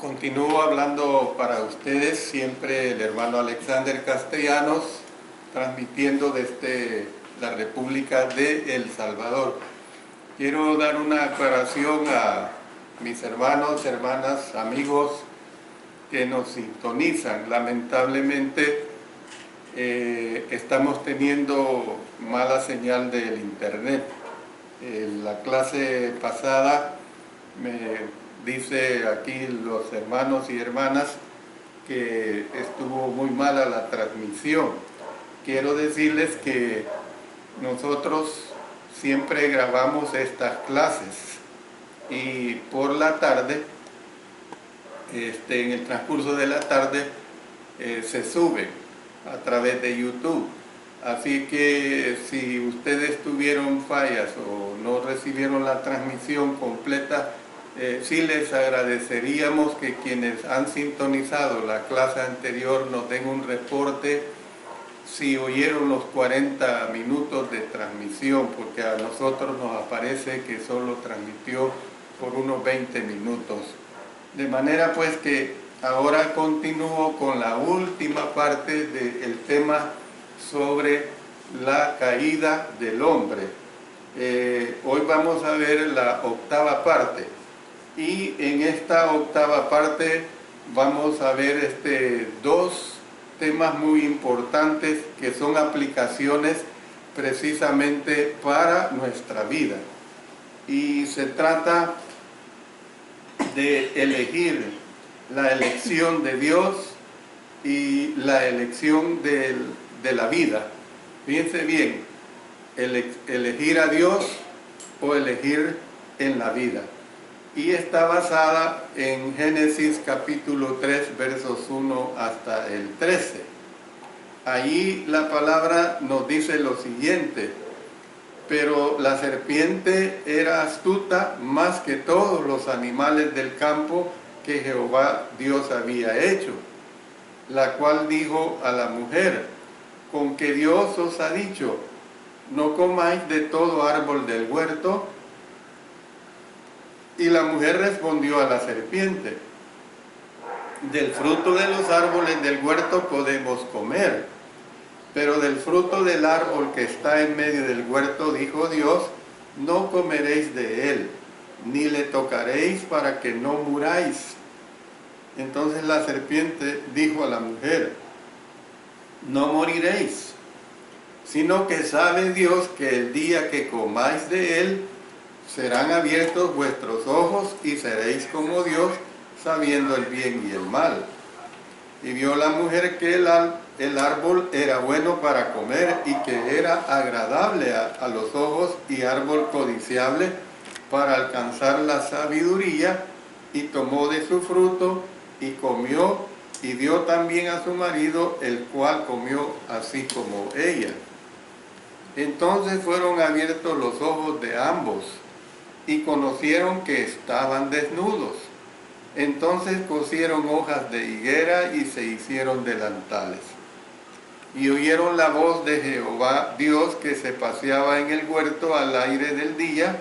Continúo hablando para ustedes, siempre el hermano Alexander Castellanos, transmitiendo desde la República de El Salvador. Quiero dar una aclaración a mis hermanos, hermanas, amigos que nos sintonizan. Lamentablemente estamos teniendo mala señal del internet. En la clase pasada me dice aquí los hermanos y hermanas que estuvo muy mala la transmisión. Quiero decirles que nosotros siempre grabamos estas clases y por la tarde, en el transcurso de la tarde, se sube a través de YouTube. Así que si ustedes tuvieron fallas o no recibieron la transmisión completa, sí les agradeceríamos que quienes han sintonizado la clase anterior nos den un reporte si oyeron los 40 minutos de transmisión, porque a nosotros nos aparece que solo transmitió por unos 20 minutos. De manera pues que ahora continúo con la última parte del tema sobre la caída del hombre. Hoy vamos a ver la octava parte. Y en esta octava parte vamos a ver dos temas muy importantes que son aplicaciones precisamente para nuestra vida. Y se trata de elegir la elección de Dios y la elección de la vida. Fíjense bien, elegir a Dios o elegir en la vida. Y está basada en Génesis capítulo 3, versos 1 hasta el 13. Allí la palabra nos dice lo siguiente: pero la serpiente era astuta más que todos los animales del campo que Jehová Dios había hecho, la cual dijo a la mujer: con que Dios os ha dicho, no comáis de todo árbol del huerto. Y la mujer respondió a la serpiente: del fruto de los árboles del huerto podemos comer, pero del fruto del árbol que está en medio del huerto, dijo Dios, no comeréis de él, ni le tocaréis para que no muráis. Entonces la serpiente dijo a la mujer: no moriréis, sino que sabe Dios que el día que comáis de él, serán abiertos vuestros ojos y seréis como Dios, sabiendo el bien y el mal. Y vio la mujer que el árbol era bueno para comer y que era agradable a los ojos y árbol codiciable para alcanzar la sabiduría, y tomó de su fruto y comió, y dio también a su marido, el cual comió así como ella. Entonces fueron abiertos los ojos de ambos, y conocieron que estaban desnudos. Entonces cosieron hojas de higuera y se hicieron delantales. Y oyeron la voz de Jehová Dios que se paseaba en el huerto al aire del día,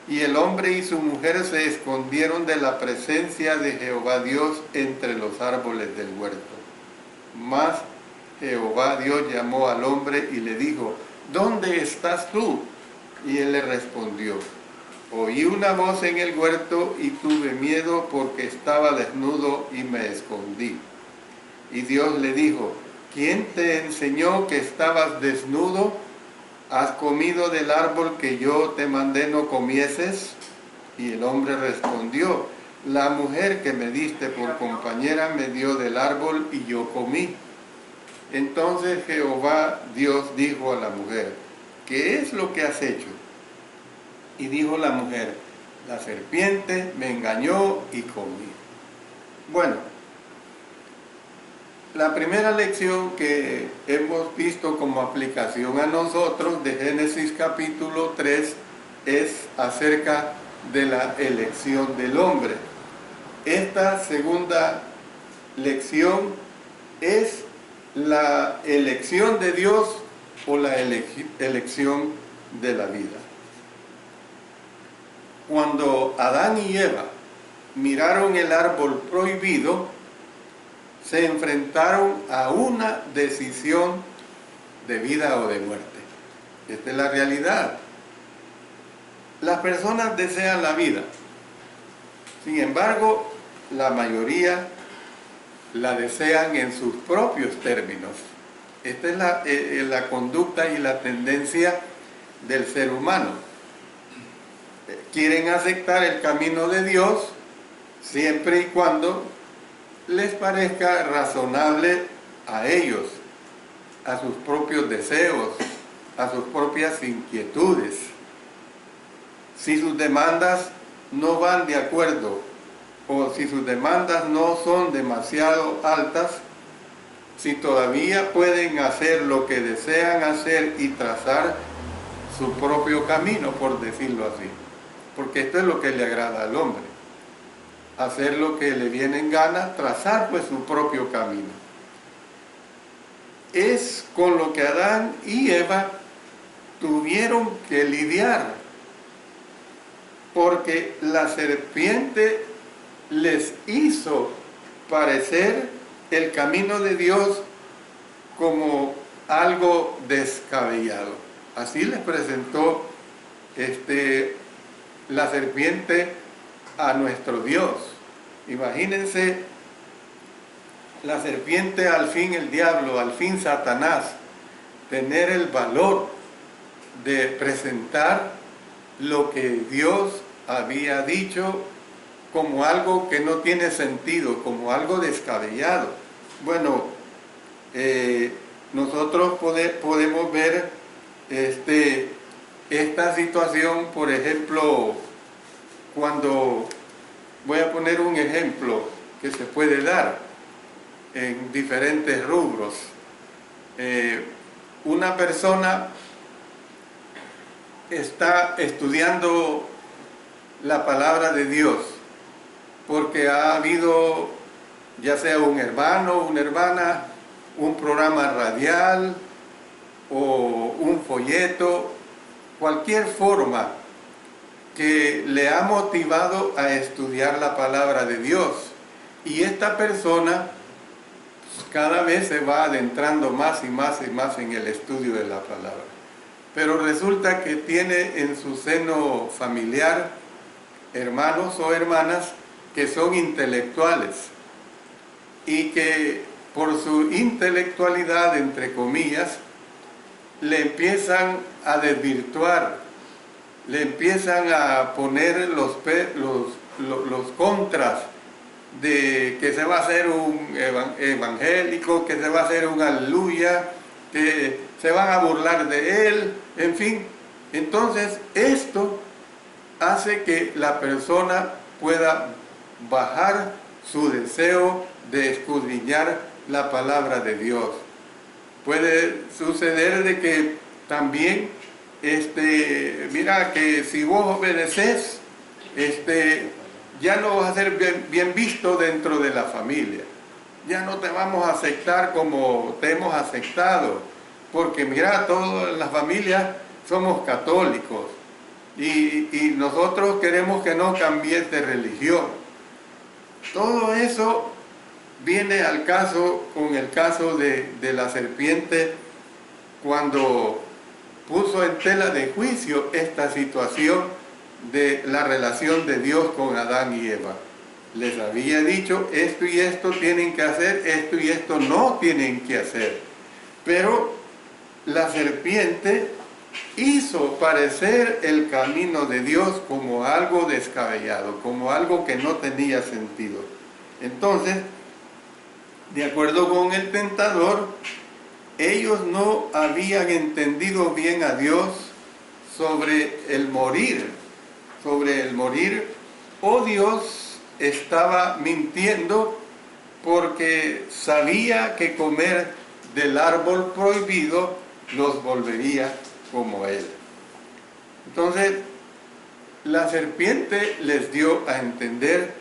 y el hombre y su mujer se escondieron de la presencia de Jehová Dios entre los árboles del huerto. Mas Jehová Dios llamó al hombre y le dijo: ¿dónde estás tú? Y él le respondió: oí una voz en el huerto y tuve miedo porque estaba desnudo y me escondí. Y Dios le dijo: ¿quién te enseñó que estabas desnudo? ¿Has comido del árbol que yo te mandé no comieses? Y el hombre respondió: la mujer que me diste por compañera me dio del árbol y yo comí. Entonces Jehová Dios dijo a la mujer: ¿qué es lo que has hecho? Y dijo la mujer: la serpiente me engañó y comí. Bueno, la primera lección que hemos visto como aplicación a nosotros de Génesis capítulo 3 es acerca de la elección del hombre. Esta segunda lección es la elección de Dios o la elección de la vida. Cuando Adán y Eva miraron el árbol prohibido, se enfrentaron a una decisión de vida o de muerte. Esta es la realidad. Las personas desean la vida. Sin embargo, la mayoría la desean en sus propios términos. Esta es la conducta y la tendencia del ser humano. Quieren aceptar el camino de Dios siempre y cuando les parezca razonable a ellos, a sus propios deseos, a sus propias inquietudes. Si sus demandas no van de acuerdo o si sus demandas no son demasiado altas, si todavía pueden hacer lo que desean hacer y trazar su propio camino, por decirlo así. Porque esto es lo que le agrada al hombre. Hacer lo que le viene en gana, trazar pues su propio camino. Es con lo que Adán y Eva tuvieron que lidiar, porque la serpiente les hizo parecer el camino de Dios como algo descabellado. Así les presentó la serpiente a nuestro Dios. Imagínense, la serpiente, al fin el diablo, al fin Satanás, tener el valor de presentar lo que Dios había dicho como algo que no tiene sentido, como algo descabellado. Bueno, nosotros podemos ver esta situación, por ejemplo, cuando, voy a poner un ejemplo que se puede dar en diferentes rubros. Una persona está estudiando la palabra de Dios porque ha habido, ya sea un hermano, una hermana, un programa radial o un folleto, cualquier forma que le ha motivado a estudiar la palabra de Dios. Y esta persona cada vez se va adentrando más y más y más en el estudio de la palabra. Pero resulta que tiene en su seno familiar hermanos o hermanas que son intelectuales y que por su intelectualidad, entre comillas, le empiezan a desvirtuar, le empiezan a poner los contras de que se va a hacer un evangélico, que se va a hacer un aleluya, que se van a burlar de él, en fin. Entonces esto hace que la persona pueda bajar su deseo de escudriñar la palabra de Dios. Puede suceder de que también, mira, que si vos obedeces, ya no vas a ser bien visto dentro de la familia. Ya no te vamos a aceptar como te hemos aceptado, porque mira, todas las familias somos católicos y nosotros queremos que no cambies de religión. Todo eso viene al caso, con el caso de la serpiente, cuando puso en tela de juicio esta situación de la relación de Dios con Adán y Eva. Les había dicho, esto y esto tienen que hacer, esto y esto no tienen que hacer. Pero la serpiente hizo parecer el camino de Dios como algo descabellado, como algo que no tenía sentido. Entonces, de acuerdo con el tentador, ellos no habían entendido bien a Dios sobre el morir, o Dios estaba mintiendo porque sabía que comer del árbol prohibido los volvería como él. Entonces, la serpiente les dio a entender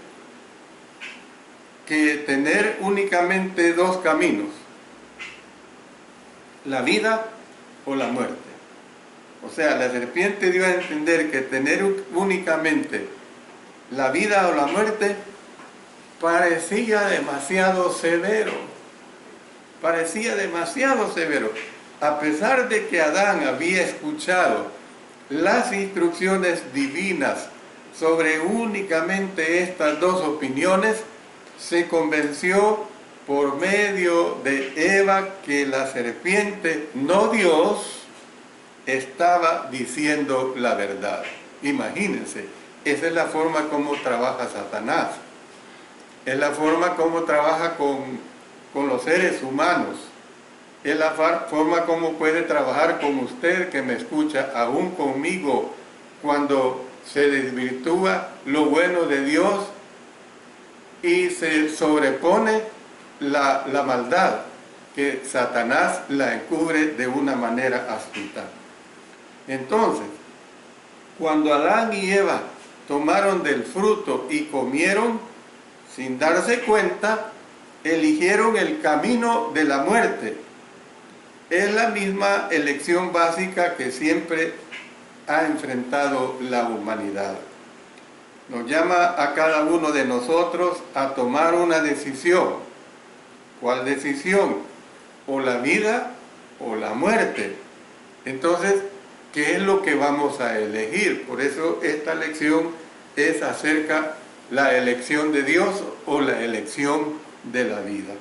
que tener únicamente dos caminos, la vida o la muerte. O sea, la serpiente dio a entender que tener únicamente la vida o la muerte, parecía demasiado severo. Parecía demasiado severo. A pesar de que Adán había escuchado las instrucciones divinas sobre únicamente estas dos opiniones, se convenció por medio de Eva que la serpiente, no Dios, estaba diciendo la verdad. Imagínense, esa es la forma como trabaja Satanás. Es la forma como trabaja con los seres humanos. Es la forma como puede trabajar con usted que me escucha, aún conmigo, cuando se desvirtúa lo bueno de Dios y se sobrepone la maldad, que Satanás la encubre de una manera astuta. Entonces, cuando Adán y Eva tomaron del fruto y comieron, sin darse cuenta, eligieron el camino de la muerte. Es la misma elección básica que siempre ha enfrentado la humanidad. Nos llama a cada uno de nosotros a tomar una decisión. ¿Cuál decisión? O la vida o la muerte. Entonces, ¿qué es lo que vamos a elegir? Por eso esta lección es acerca de la elección de Dios o la elección de la vida.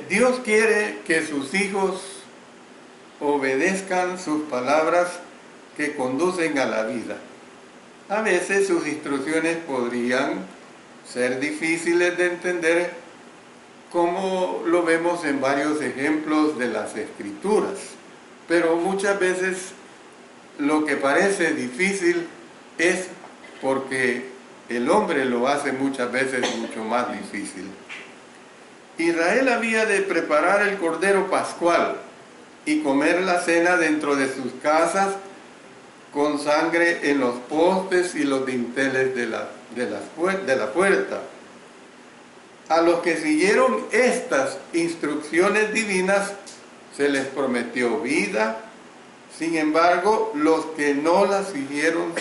Dios quiere que sus hijos obedezcan sus palabras que conducen a la vida. A veces sus instrucciones podrían ser difíciles de entender, como lo vemos en varios ejemplos de las Escrituras. Pero muchas veces lo que parece difícil es porque el hombre lo hace muchas veces mucho más difícil. Israel había de preparar el cordero pascual y comer la cena dentro de sus casas, con sangre en los postes y los dinteles de la puerta. A los que siguieron estas instrucciones divinas se les prometió vida. Sin embargo, los que no las siguieron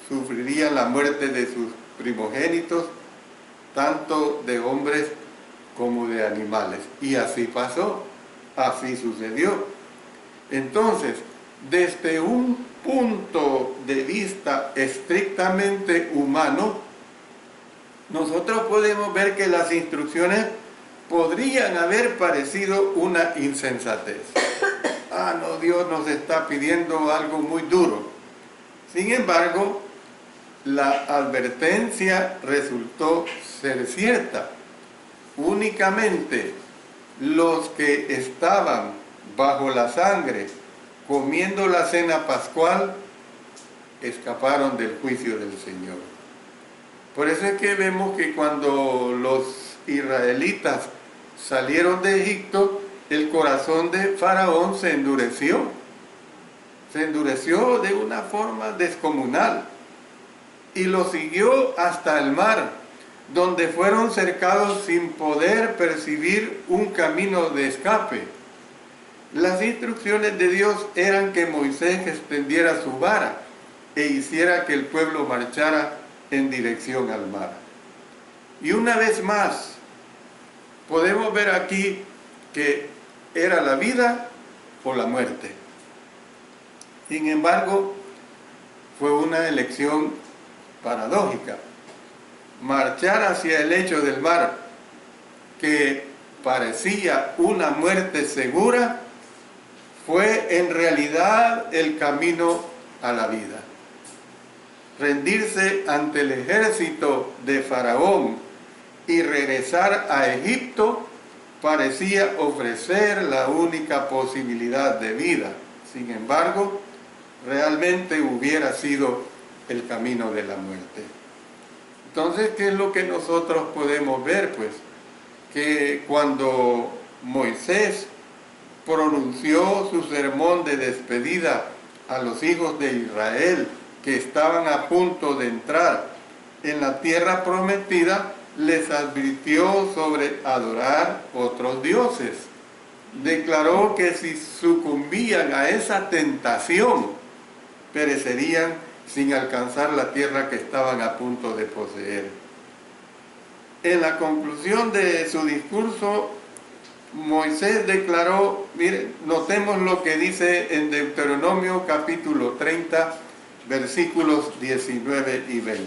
sufrirían la muerte de sus primogénitos, tanto de hombres como de animales. Y así pasó, así sucedió. Entonces, desde un punto de vista estrictamente humano, nosotros podemos ver que las instrucciones podrían haber parecido una insensatez. Ah, no, Dios nos está pidiendo algo muy duro. Sin embargo, la advertencia resultó ser cierta. Únicamente los que estaban bajo la sangre comiendo la cena pascual escaparon del juicio del Señor. Por eso es que vemos que cuando los israelitas salieron de Egipto, el corazón de Faraón se endureció. Se endureció de una forma descomunal y lo siguió hasta el mar, donde fueron cercados sin poder percibir un camino de escape. Las instrucciones de Dios eran que Moisés extendiera su vara e hiciera que el pueblo marchara en dirección al mar. Y una vez más, podemos ver aquí que era la vida o la muerte. Sin embargo, fue una elección paradójica. Marchar hacia el lecho del mar, que parecía una muerte segura, fue en realidad el camino a la vida. Rendirse ante el ejército de Faraón y regresar a Egipto parecía ofrecer la única posibilidad de vida. Sin embargo, realmente hubiera sido el camino de la muerte. Entonces, ¿qué es lo que nosotros podemos ver? Pues que cuando Moisés pronunció su sermón de despedida a los hijos de Israel que estaban a punto de entrar en la tierra prometida, les advirtió sobre adorar otros dioses. Declaró que si sucumbían a esa tentación, perecerían sin alcanzar la tierra que estaban a punto de poseer. En la conclusión de su discurso, Moisés declaró, miren, notemos lo que dice en Deuteronomio capítulo 30, versículos 19 y 20.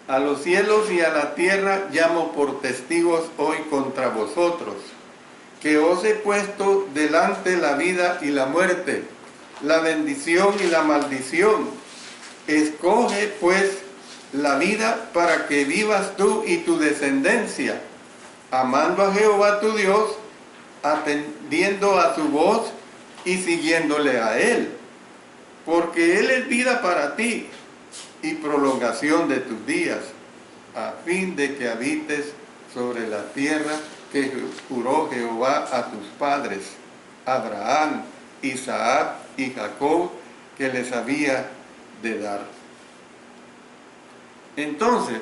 A los cielos y a la tierra llamo por testigos hoy contra vosotros, que os he puesto delante la vida y la muerte, la bendición y la maldición. Escoge pues la vida para que vivas tú y tu descendencia, amando a Jehová tu Dios, atendiendo a su voz y siguiéndole a Él, porque Él es vida para ti y prolongación de tus días, a fin de que habites sobre la tierra que juró Jehová a tus padres, Abraham, Isaac y Jacob, que les había de dar. Entonces,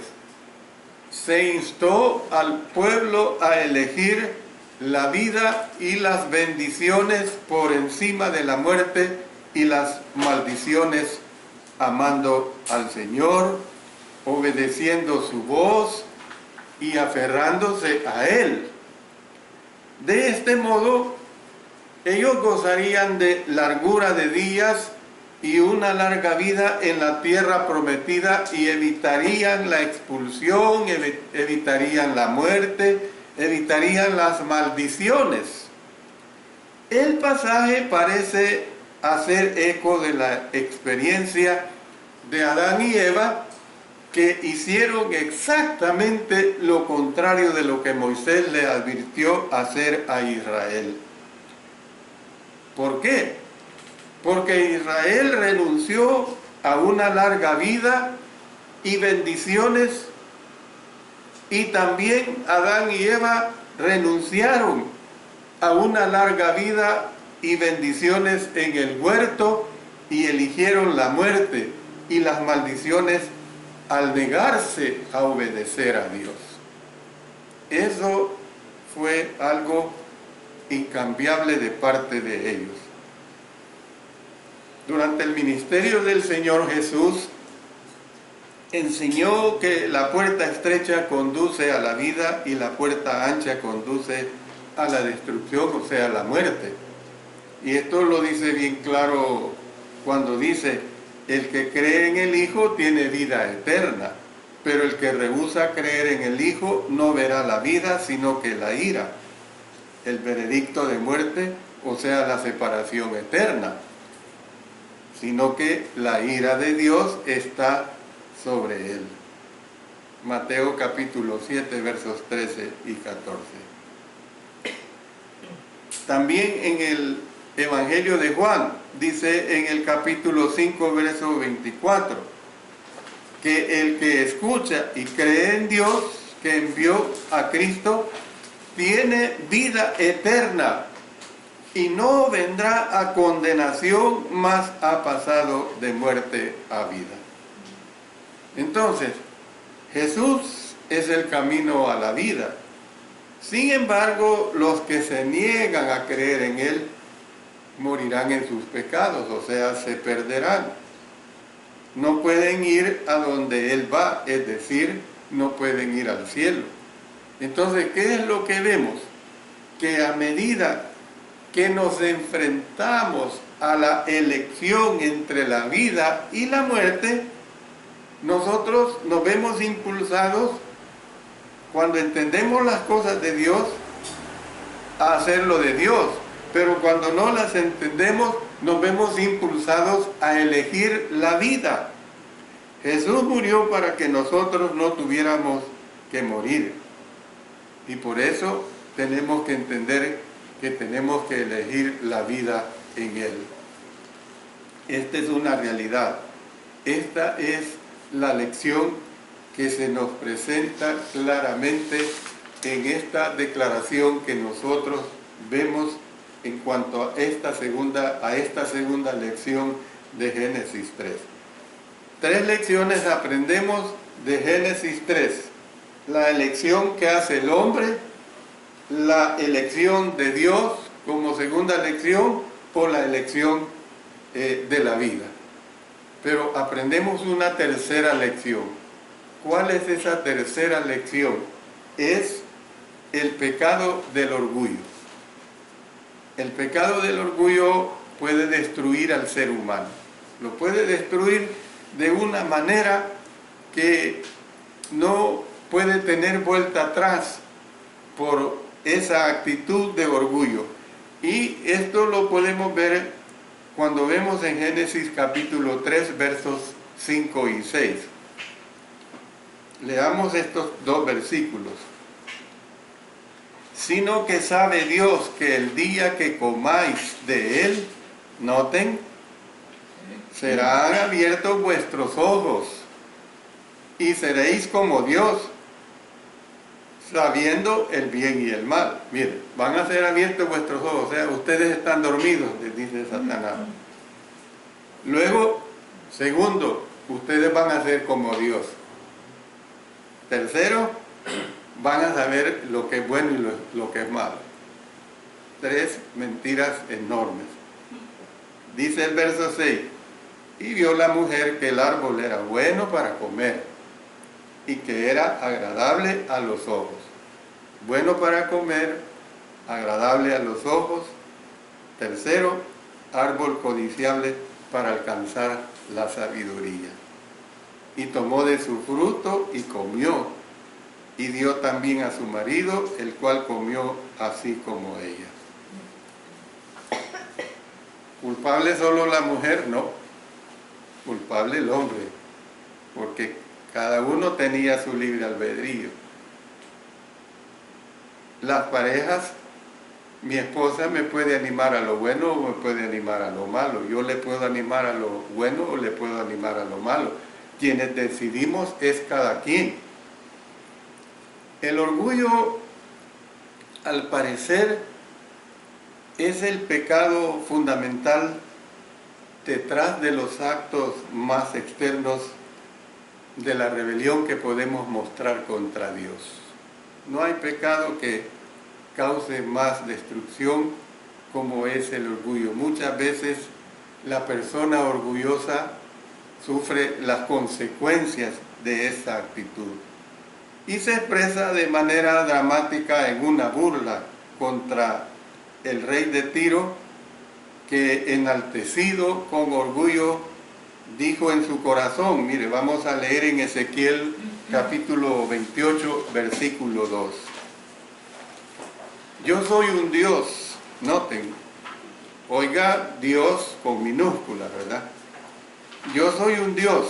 se instó al pueblo a elegir la vida y las bendiciones por encima de la muerte y las maldiciones, amando al Señor, obedeciendo su voz y aferrándose a Él. De este modo, ellos gozarían de largura de días y una larga vida en la tierra prometida y evitarían la expulsión, evitarían la muerte, evitarían las maldiciones. El pasaje parece hacer eco de la experiencia de Adán y Eva, que hicieron exactamente lo contrario de lo que Moisés le advirtió hacer a Israel. ¿Por qué? Porque Israel renunció a una larga vida y bendiciones, y también Adán y Eva renunciaron a una larga vida y bendiciones en el huerto y eligieron la muerte y las maldiciones al negarse a obedecer a Dios. Eso fue algo incambiable de parte de ellos. Durante el ministerio del Señor Jesús, enseñó que la puerta estrecha conduce a la vida y la puerta ancha conduce a la destrucción, o sea, a la muerte. Y esto lo dice bien claro cuando dice: el que cree en el Hijo tiene vida eterna, pero el que rehúsa creer en el Hijo no verá la vida, sino que la ira, el veredicto de muerte, o sea, la separación eterna, sino que la ira de Dios está sobre él. Mateo capítulo 7, versos 13 y 14. También en el Evangelio de Juan, dice en el capítulo 5, verso 24, que el que escucha y cree en Dios, que envió a Cristo, tiene vida eterna y no vendrá a condenación, mas ha pasado de muerte a vida. Entonces, Jesús es el camino a la vida. Sin embargo, los que se niegan a creer en Él morirán en sus pecados, o sea, se perderán. No pueden ir a donde Él va, es decir, no pueden ir al cielo. Entonces, ¿qué es lo que vemos? Que a medida que nos enfrentamos a la elección entre la vida y la muerte, nosotros nos vemos impulsados, cuando entendemos las cosas de Dios, a hacer lo de Dios, pero cuando no las entendemos, nos vemos impulsados a elegir la vida. Jesús murió para que nosotros no tuviéramos que morir, y por eso tenemos que entender que tenemos que elegir la vida en Él. Esta es una realidad. Esta es la lección que se nos presenta claramente en esta declaración que nosotros vemos en cuanto a esta segunda lección de Génesis 3. 3 lecciones aprendemos de Génesis 3. La elección que hace el hombre, la elección de Dios como segunda lección, o la elección de la vida. Pero aprendemos una tercera lección. ¿Cuál es esa tercera lección? Es el pecado del orgullo. El pecado del orgullo puede destruir al ser humano. Lo puede destruir de una manera que no puede tener vuelta atrás por esa actitud de orgullo. Y esto lo podemos ver cuando vemos en Génesis capítulo 3, versos 5 y 6. Leamos estos dos versículos. Sino que sabe Dios que el día que comáis de él, noten, serán abiertos vuestros ojos y seréis como Dios, sabiendo el bien y el mal. Miren, van a ser abiertos vuestros ojos, o sea, ustedes están dormidos, les dice Satanás. Luego, segundo, ustedes van a ser como Dios. Tercero, van a saber lo que es bueno y lo que es malo. Tres mentiras enormes. Dice el verso 6, y vio la mujer que el árbol era bueno para comer y que era agradable a los ojos. Bueno para comer, agradable a los ojos. Tercero, árbol codiciable para alcanzar la sabiduría. Y tomó de su fruto y comió, y dio también a su marido, el cual comió así como ella. ¿Culpable solo la mujer? No. Culpable el hombre, porque cada uno tenía su libre albedrío. Las parejas, mi esposa me puede animar a lo bueno o me puede animar a lo malo. Yo le puedo animar a lo bueno o le puedo animar a lo malo. Quienes decidimos es cada quien. El orgullo, al parecer, es el pecado fundamental detrás de los actos más externos de la rebelión que podemos mostrar contra Dios. No hay pecado que cause más destrucción como es el orgullo. Muchas veces la persona orgullosa sufre las consecuencias de esa actitud y se expresa de manera dramática en una burla contra el rey de Tiro, que enaltecido con orgullo dijo en su corazón. Mire, vamos a leer en Ezequiel capítulo 28, versículo 2. Yo soy un Dios, noten, oiga, Dios con minúscula, ¿verdad? Yo soy un Dios,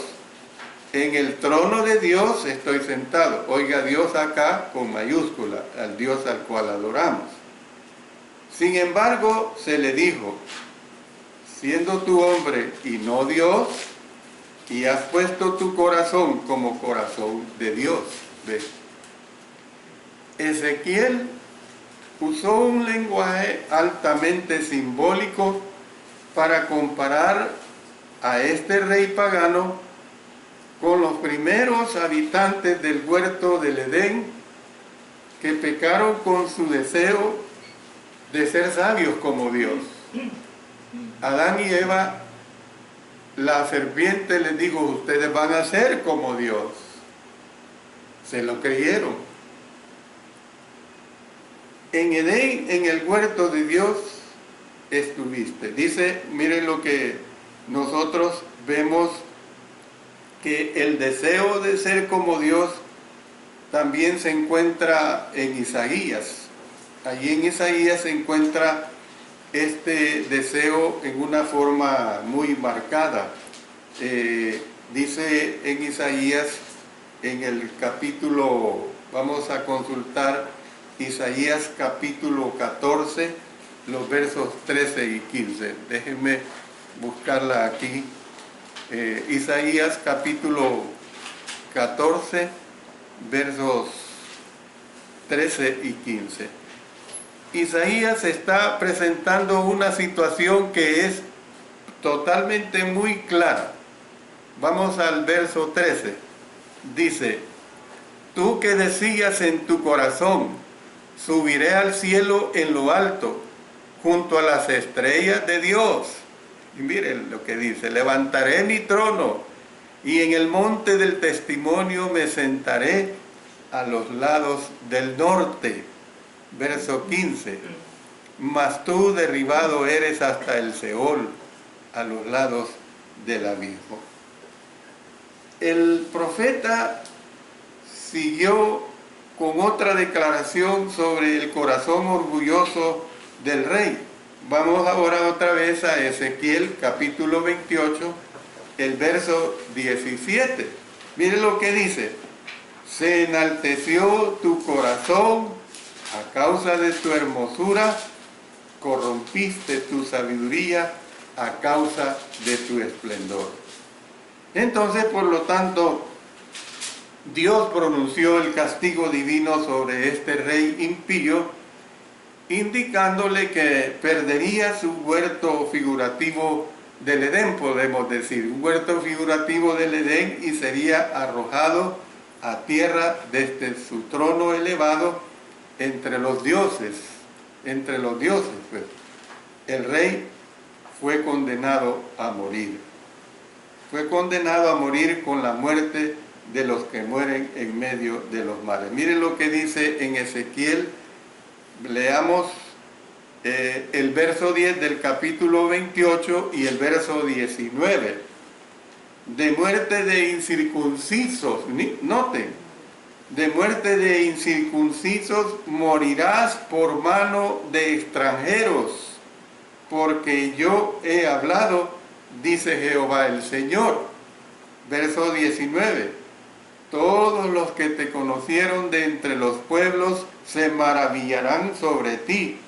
en el trono de Dios estoy sentado. Oiga, Dios acá con mayúscula, al Dios al cual adoramos. Sin embargo, se le dijo, siendo tú hombre y no Dios, y has puesto tu corazón como corazón de Dios. ¿Ve? Ezequiel usó un lenguaje altamente simbólico para comparar a este rey pagano con los primeros habitantes del huerto del Edén, que pecaron con su deseo de ser sabios como Dios. Adán y Eva, la serpiente les dijo, ustedes van a ser como Dios. Se lo creyeron. En Edén, en el huerto de Dios, estuviste. Dice, miren lo que nosotros vemos, que el deseo de ser como Dios también se encuentra en Isaías. Allí en Isaías se encuentra este deseo en una forma muy marcada. Dice en Isaías, en el capítulo, vamos a consultar Isaías capítulo 14, los versos 13 y 15. Déjenme buscarla aquí. Isaías capítulo 14, versos 13 y 15. Isaías está presentando una situación que es totalmente muy clara. Vamos al verso 13. Dice, tú que decías en tu corazón, subiré al cielo en lo alto, junto a las estrellas de Dios. Y miren lo que dice: levantaré mi trono y en el monte del testimonio me sentaré a los lados del norte. Verso 15. Mas tú derribado eres hasta el Seol, a los lados del abismo. El profeta siguió con otra declaración sobre el corazón orgulloso del rey. Vamos ahora otra vez a Ezequiel capítulo 28, el verso 17. Miren lo que dice: se enalteció tu corazón a causa de tu hermosura, corrompiste tu sabiduría a causa de tu esplendor. Entonces, por lo tanto, Dios pronunció el castigo divino sobre este rey impío, indicándole que perdería su huerto figurativo del Edén, podemos decir, un huerto figurativo del Edén, y sería arrojado a tierra desde su trono elevado entre los dioses, pues. El rey fue condenado a morir. Fue condenado a morir con la muerte de los que mueren en medio de los mares. Miren lo que dice en Ezequiel. Leamos el verso 10 del capítulo 28 y el verso 19. De muerte de incircuncisos, noten, de muerte de incircuncisos morirás por mano de extranjeros, porque yo he hablado, dice Jehová el Señor. Verso 19. Todos los que te conocieron de entre los pueblos se maravillarán sobre ti.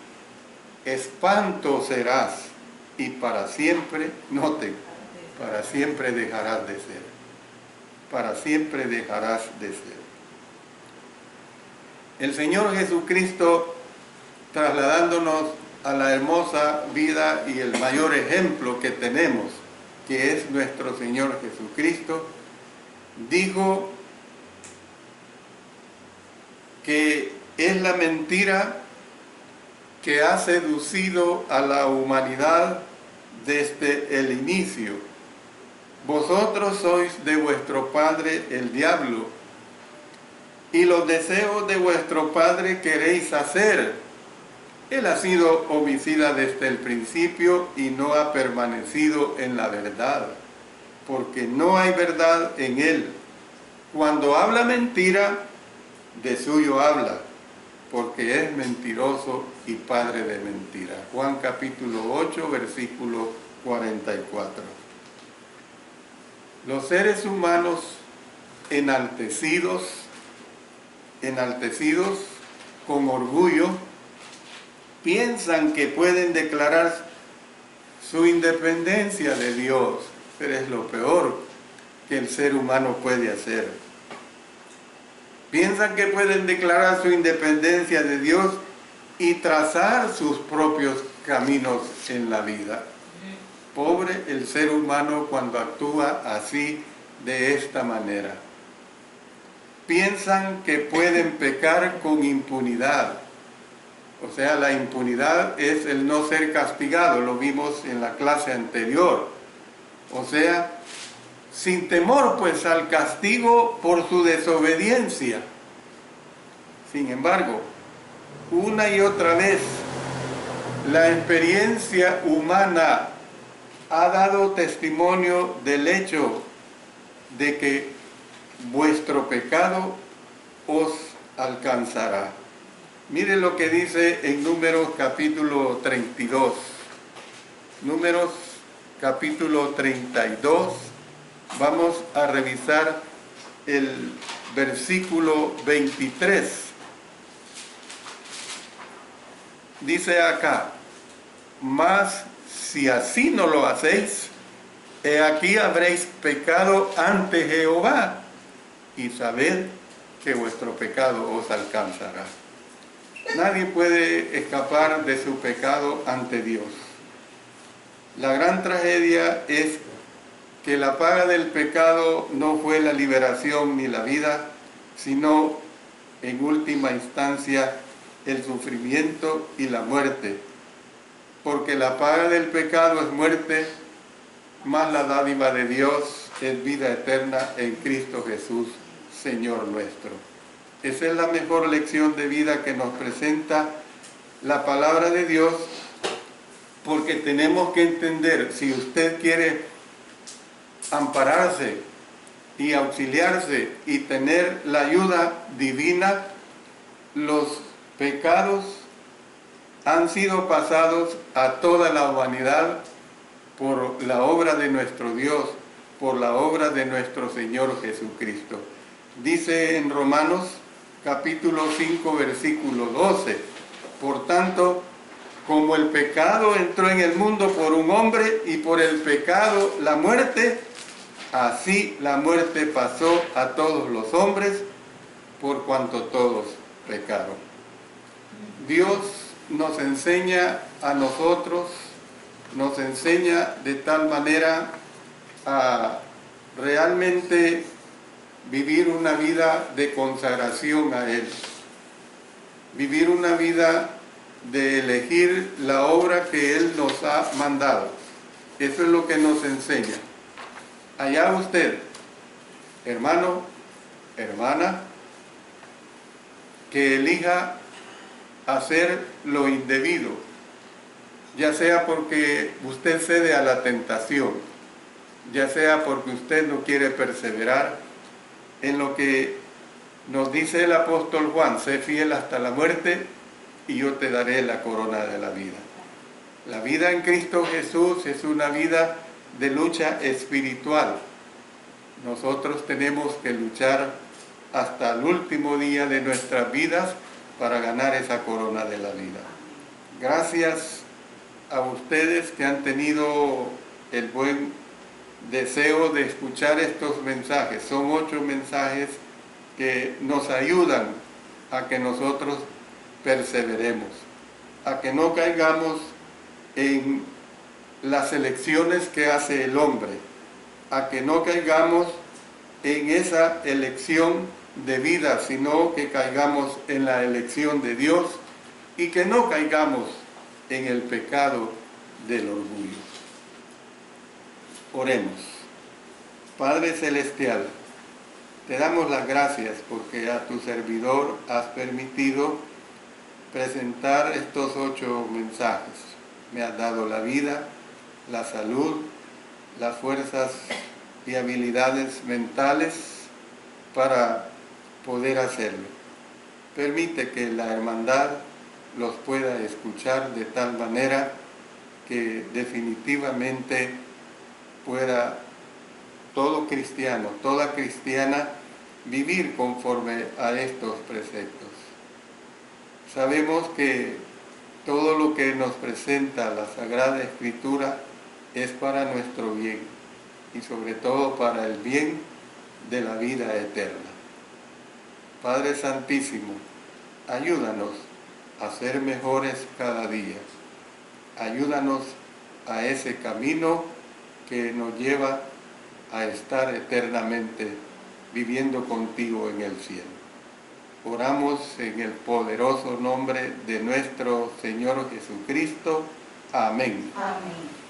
Espanto serás y para siempre, noten, para siempre dejarás de ser. Para siempre dejarás de ser. El Señor Jesucristo, trasladándonos a la hermosa vida y el mayor ejemplo que tenemos, que es nuestro Señor Jesucristo, dijo que es la mentira que ha seducido a la humanidad desde el inicio. Vosotros sois de vuestro padre el diablo, y los deseos de vuestro padre queréis hacer. Él ha sido homicida desde el principio y no ha permanecido en la verdad, porque no hay verdad en él. Cuando habla mentira, de suyo habla, porque es mentiroso y padre de mentira. Juan capítulo 8, versículo 44. Los seres humanos enaltecidos con orgullo, piensan que pueden declarar su independencia de Dios, pero es lo peor que el ser humano puede hacer. Piensan que pueden declarar su independencia de Dios y trazar sus propios caminos en la vida. Pobre el ser humano cuando actúa así, de esta manera. Piensan que pueden pecar con impunidad. O sea, la impunidad es el no ser castigado, lo vimos en la clase anterior. O sea, sin temor pues al castigo por su desobediencia. Sin embargo, una y otra vez, la experiencia humana ha dado testimonio del hecho de que vuestro pecado os alcanzará. Mire lo que dice en Números capítulo 32. Números capítulo 32. Vamos a revisar el versículo 23. Dice acá: mas si así no lo hacéis, he aquí habréis pecado ante Jehová, y sabed que vuestro pecado os alcanzará. Nadie puede escapar de su pecado ante Dios. La gran tragedia es que la paga del pecado no fue la liberación ni la vida, sino en última instancia el sufrimiento y la muerte. Porque la paga del pecado es muerte, mas la dádiva de Dios es vida eterna en Cristo Jesús, Señor nuestro. Esa es la mejor lección de vida que nos presenta la palabra de Dios, porque tenemos que entender, si usted quiere ampararse y auxiliarse y tener la ayuda divina, los pecados han sido pasados a toda la humanidad por la obra de nuestro Dios, por la obra de nuestro Señor Jesucristo. Dice en Romanos capítulo 5 versículo 12, por tanto, como el pecado entró en el mundo por un hombre y por el pecado la muerte, así la muerte pasó a todos los hombres por cuanto todos pecaron. Dios nos enseña a nosotros, nos enseña de tal manera a realmente vivir una vida de consagración a Él, vivir una vida de elegir la obra que Él nos ha mandado. Eso es lo que nos enseña. Allá usted, hermano, hermana, que elija hacer lo indebido, ya sea porque usted cede a la tentación, ya sea porque usted no quiere perseverar en lo que nos dice el apóstol Juan: sé fiel hasta la muerte y yo te daré la corona de la vida. La vida en Cristo Jesús es una vida de lucha espiritual. Nosotros tenemos que luchar hasta el último día de nuestras vidas para ganar esa corona de la vida. Gracias a ustedes que han tenido el buen deseo de escuchar estos mensajes. Son 8 mensajes que nos ayudan a que nosotros perseveremos, a que no caigamos en las elecciones que hace el hombre, a que no caigamos en esa elección de vida, sino que caigamos en la elección de Dios y que no caigamos en el pecado del orgullo. Oremos. Padre Celestial, te damos las gracias porque a tu servidor has permitido presentar estos 8 mensajes. Me has dado la vida, la salud, las fuerzas y habilidades mentales para poder hacerlo. Permite que la hermandad los pueda escuchar de tal manera que definitivamente pueda todo cristiano, toda cristiana vivir conforme a estos preceptos. Sabemos que todo lo que nos presenta la Sagrada Escritura es para nuestro bien y sobre todo para el bien de la vida eterna. Padre Santísimo, ayúdanos a ser mejores cada día. Ayúdanos a ese camino que nos lleva a estar eternamente viviendo contigo en el cielo. Oramos en el poderoso nombre de nuestro Señor Jesucristo. Amén. Amén.